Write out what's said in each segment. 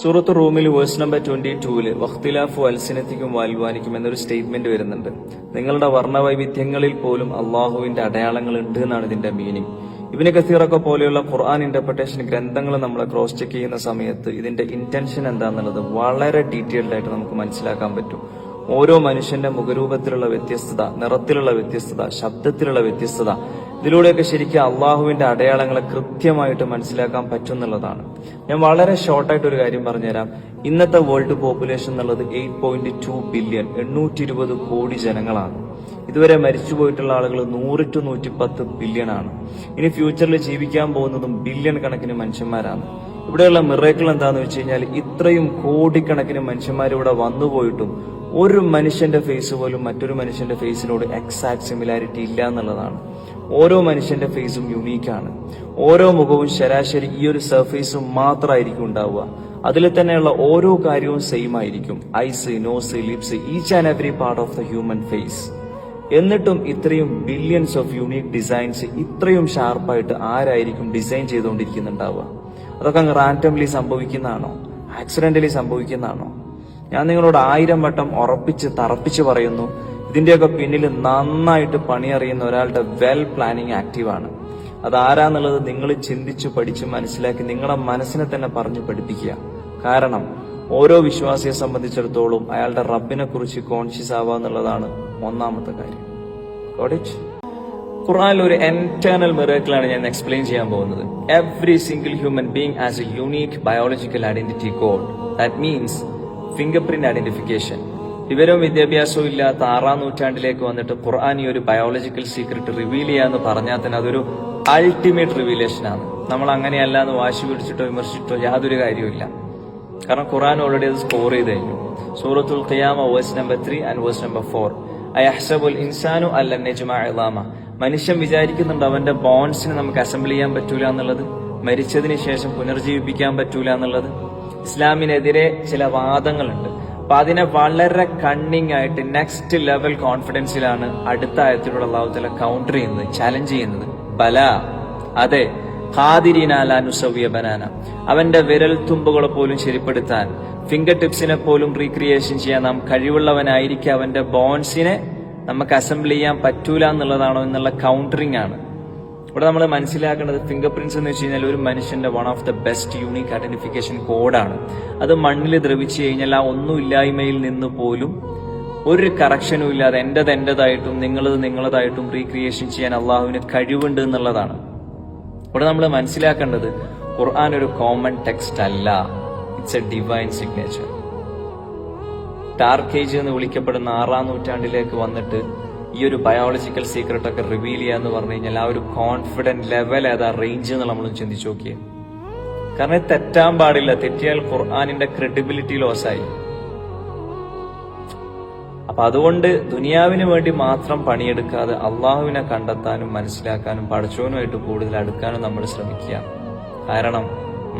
സൂറത്ത് റൂമിൽ verse number 22 വഖ്തിലാഫു അൽസിനത്തിക്കും വാൽവാനിക്കും എന്നൊരു statement വരുന്നുണ്ട്. നിങ്ങളുടെ വർണ്ണവൈവിധ്യങ്ങളിൽ പോലും അള്ളാഹുവിന്റെ അടയാളങ്ങൾ ഉണ്ട് എന്നാണ് ഇതിന്റെ മീനിങ്. ഇബ്നു കസീറൊക്കെ പോലെയുള്ള ഖുർആൻ ഇന്റർപ്രിട്ടേഷൻ ഗ്രന്ഥങ്ങൾ നമ്മൾ ക്രോസ് ചെക്ക് ചെയ്യുന്ന സമയത്ത് ഇതിന്റെ ഇന്റൻഷൻ എന്താണെന്നുള്ളത് വളരെ ഡീറ്റെയിൽഡ് ആയിട്ട് നമുക്ക് മനസ്സിലാക്കാൻ പറ്റും. ഓരോ മനുഷ്യന്റെ മുഖരൂപത്തിലുള്ള വ്യത്യസ്തത, നിറത്തിലുള്ള വ്യത്യസ്തത, ശബ്ദത്തിലുള്ള വ്യത്യസ്തത, ഇതിലൂടെയൊക്കെ ശരിക്കും അള്ളാഹുവിന്റെ അടയാളങ്ങളെ കൃത്യമായിട്ട് മനസ്സിലാക്കാൻ പറ്റുന്നുള്ളതാണ്. ഞാൻ വളരെ ഷോർട്ടായിട്ട് ഒരു കാര്യം പറഞ്ഞുതരാം. ഇന്നത്തെ വേൾഡ് പോപ്പുലേഷൻ എന്നുള്ളത് 8.2 ബില്യൺ 820 കോടി ജനങ്ങളാണ്. ഇതുവരെ മരിച്ചുപോയിട്ടുള്ള ആളുകൾ 100 to 110 ബില്യൺ ആണ്. ഇനി ഫ്യൂച്ചറിൽ ജീവിക്കാൻ പോകുന്നതും ബില്യൺ കണക്കിന് മനുഷ്യന്മാരാണ്. ഇവിടെയുള്ള മിറേക്കിൾ എന്താന്ന് വെച്ച് കഴിഞ്ഞാൽ ഇത്രയും കോടിക്കണക്കിന് മനുഷ്യന്മാർ ഇവിടെ വന്നുപോയിട്ടും ഒരു മനുഷ്യന്റെ ഫേസ് പോലും മറ്റൊരു മനുഷ്യന്റെ ഫേസിനോട് എക്സാക്ട് സിമിലാരിറ്റി ഇല്ല എന്നുള്ളതാണ്. ഓരോ മനുഷ്യന്റെ ഫേസും യുണീക്കാണ്. ഓരോ മുഖവും ശരാശരി ഈ ഒരു സർഫേസും മാത്രമായിരിക്കും ഉണ്ടാവുക. അതിൽ തന്നെയുള്ള ഓരോ കാര്യവും സെയിം ആയിരിക്കും. Eyes, nose, lips, each and every part of the human face. എന്നിട്ടും ഇത്രയും ബില്യൺസ് ഓഫ് യൂണീക് ഡിസൈൻസ് ഇത്രയും ഷാർപ്പായിട്ട് ആരായിരിക്കും ഡിസൈൻ ചെയ്തുകൊണ്ടിരിക്കുന്നുണ്ടാവുക? അതൊക്കെ അങ്ങ് റാൻഡംലി സംഭവിക്കുന്നതാണോ? ആക്സിഡന്റലി സംഭവിക്കുന്നതാണോ? ഞാൻ നിങ്ങളോട് 1000 വട്ടം ഉറപ്പിച്ച് തറപ്പിച്ച് പറയുന്നു, ഇതിന്റെയൊക്കെ പിന്നിൽ നന്നായിട്ട് പണിയറിയുന്ന ഒരാളുടെ വെൽ പ്ലാനിങ് ആക്റ്റീവാണ്. അതാരാന്നുള്ളത് നിങ്ങൾ ചിന്തിച്ചു പഠിച്ച് മനസ്സിലാക്കി നിങ്ങളുടെ മനസ്സിനെ തന്നെ പറഞ്ഞു പഠിപ്പിക്കുക. കാരണം ഓരോ വിശ്വാസിയെ സംബന്ധിച്ചിടത്തോളം അയാളുടെ റബ്ബിനെ കുറിച്ച് കോൺഷ്യസ് ആവുക എന്നുള്ളതാണ് ഒന്നാമത്തെ കാര്യം. ഖുർആനിൽ ഒരു ഇന്റേണൽ മിറക്കിളാണ് ഞാൻ എക്സ്പ്ലെയിൻ ചെയ്യാൻ പോകുന്നത്. Every single human being as A unique biological identity code. That means finger print identification. വിവരവും വിദ്യാഭ്യാസവും ഇല്ലാത്ത 6ാം നൂറ്റാണ്ടിലേക്ക് വന്നിട്ട് ഖുർആൻ ഈ ഒരു ബയോളജിക്കൽ സീക്രട്ട് റിവീൽ ചെയ്യാന്ന് പറഞ്ഞാൽ തന്നെ അതൊരു അൾട്ടിമേറ്റ് റിവീലേഷനാണ്. നമ്മൾ അങ്ങനെയല്ല എന്ന് വാശി പിടിച്ചിട്ടോ വിമർശിച്ചിട്ടോ യാതൊരു കാര്യമില്ല. കാരണം ഖുർആൻ ഓൾറെഡി അത് സ്കോർ ചെയ്ത് കഴിഞ്ഞു. സൂറത്തുൽ ഖിയാമ verse number 3 and verse number 4. അയഹ്സബുൽ ഇൻസാനു അല്ലൻ നജ്മഅ ഇളാമ. മനുഷ്യൻ വിചാരിക്കുന്നുണ്ട് അവന്റെ ബോൺസിനെ നമുക്ക് അസംബിൾ ചെയ്യാൻ പറ്റൂല എന്നുള്ളത്, മരിച്ചതിന് ശേഷം പുനർജീവിപ്പിക്കാൻ പറ്റൂല എന്നുള്ളത്. ഇസ്ലാമിനെതിരെ ചില വാദങ്ങളുണ്ട്. അപ്പൊ അതിനെ വളരെ കണ്ണിങ് ആയിട്ട് നെക്സ്റ്റ് ലെവൽ കോൺഫിഡൻസിലാണ് അടുത്ത ആയത്തിലൂടെ അല്ലാഹു തആല കൗണ്ടർ ചെയ്യുന്നത്, ചലഞ്ച് ചെയ്യുന്നത്. ബല, അതെ, ഖാദിരീനാലുസവ്യ ബനാന, അവന്റെ വിരൽ തുമ്പുകളെ പോലും ശരിപ്പെടുത്താൻ, ഫിംഗർ ടിപ്സിനെ പോലും റീക്രിയേഷൻ ചെയ്യാൻ നാം കഴിവുള്ളവനായിരിക്കും. അവന്റെ ബോൺസിനെ നമുക്ക് അസംബിൾ ചെയ്യാൻ പറ്റൂല എന്നുള്ളതാണോ എന്നുള്ള കൗണ്ടറിംഗ് ആണ്. ഇവിടെ നമ്മൾ മനസ്സിലാക്കേണ്ടത് ഫിംഗർ പ്രിന്റ്സ് എന്ന് വെച്ച് കഴിഞ്ഞാൽ ഒരു മനുഷ്യന്റെ one of the best unique identification കോഡാണ്. അത് മണ്ണിൽ ദ്രവിച്ചു കഴിഞ്ഞാൽ ആ ഒന്നുമില്ലായ്മയിൽ നിന്ന് പോലും ഒരു കറക്ഷനും ഇല്ലാതെ എന്റേതായിട്ടും നിങ്ങളതായിട്ടും റീക്രിയേഷൻ ചെയ്യാൻ അള്ളാഹുവിന് കഴിവുണ്ട് എന്നുള്ളതാണ്. ഇവിടെ നമ്മൾ മനസ്സിലാക്കേണ്ടത് ഖുർആൻ ഒരു കോമൺ ടെക്സ്റ്റ് അല്ല, it's A divine signature. Dark age എന്ന് വിളിക്കപ്പെടുന്ന 6ാം നൂറ്റാണ്ടിലേക്ക് വന്നിട്ട് ഈ ഒരു ബയോളജിക്കൽ സീക്രട്ട് ഒക്കെ റിവീൽ ചെയ്യാന്ന് പറഞ്ഞു കഴിഞ്ഞാൽ ആ ഒരു കോൺഫിഡന്റ് ലെവൽ ഏതാ റേഞ്ച് എന്ന് നമ്മൾ ചിന്തിച്ചു നോക്കിയേ. കാരണം തെറ്റാൻ പാടില്ല. തെറ്റിയാൽ ഖുർആനിന്റെ ക്രെഡിബിലിറ്റി ലോസായി. അപ്പൊ അതുകൊണ്ട് ദുനിയാവിന് വേണ്ടി മാത്രം പണിയെടുക്കാതെ അള്ളാഹുവിനെ കണ്ടെത്താനും മനസ്സിലാക്കാനും പടച്ചവനുമായിട്ട് കൂടുതൽ അടുക്കാനും നമ്മൾ ശ്രമിക്കുക. കാരണം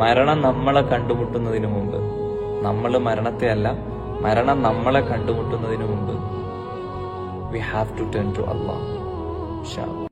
മരണം നമ്മളെ കണ്ടുമുട്ടുന്നതിന് മുമ്പ്, നമ്മൾ മരണത്തെ അല്ല, മരണം നമ്മളെ കണ്ടുമുട്ടുന്നതിന് മുമ്പ് we have to turn to Allah. Inshallah.